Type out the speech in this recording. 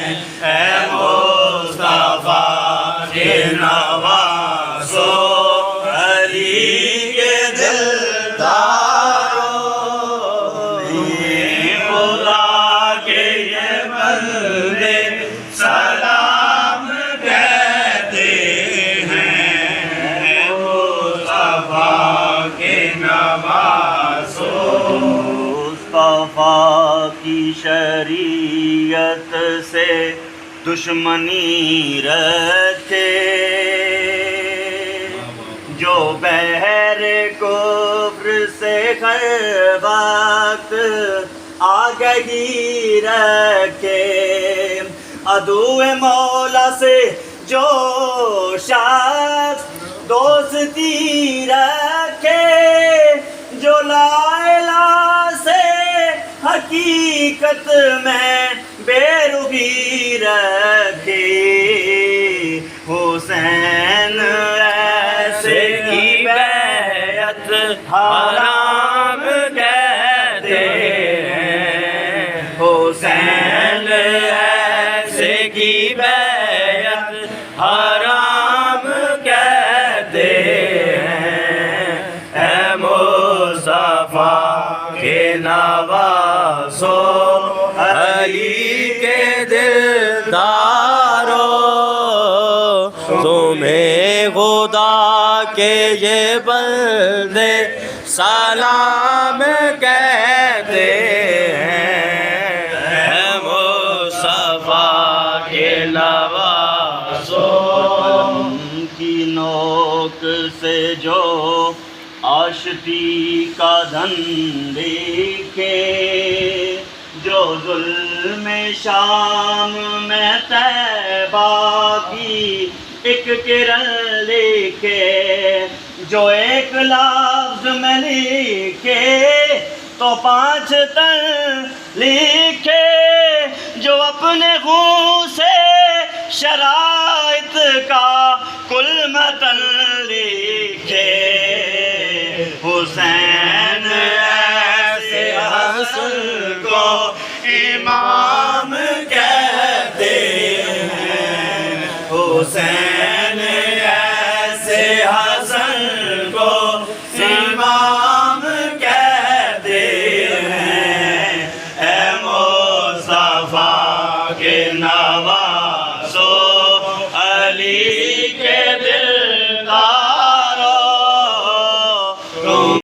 اے مصطفیٰ کے نوازو علی کے دلدارو خدا کے یہ بندے سلام کہتے ہیں مصطفیٰ کے نوازو مصطفیٰ کی شریعت سے دشمنی رکھے جو بحر کفر سے ہر وقت آگہی رکھے عدو مولا سے جو شخص دوستی رکھے جو لا الہ سے حقیقت میں بے رخی رکھے حسین ایسے کی بیعت حرام کہتے ہیں حسین ایسے کی بیعت حرام کہتے ہیں اے مصطفیٰ کے نوازو علی کے دلدارو تمہیں خدا کے یہ بندے سلام کہتے ہیں اے مصطفیٰ کے نوازو کی نوک سے جو آشتی کا دھن دیکھے جو ظلم شام میں طیبہ کی ایک کرن لکھے جو ایک لفظ میں لکھے تو 5 تن لکھے جو اپنے خون سے شرائط کا کل متن لکھے حسین ایسے حسن کو ایمان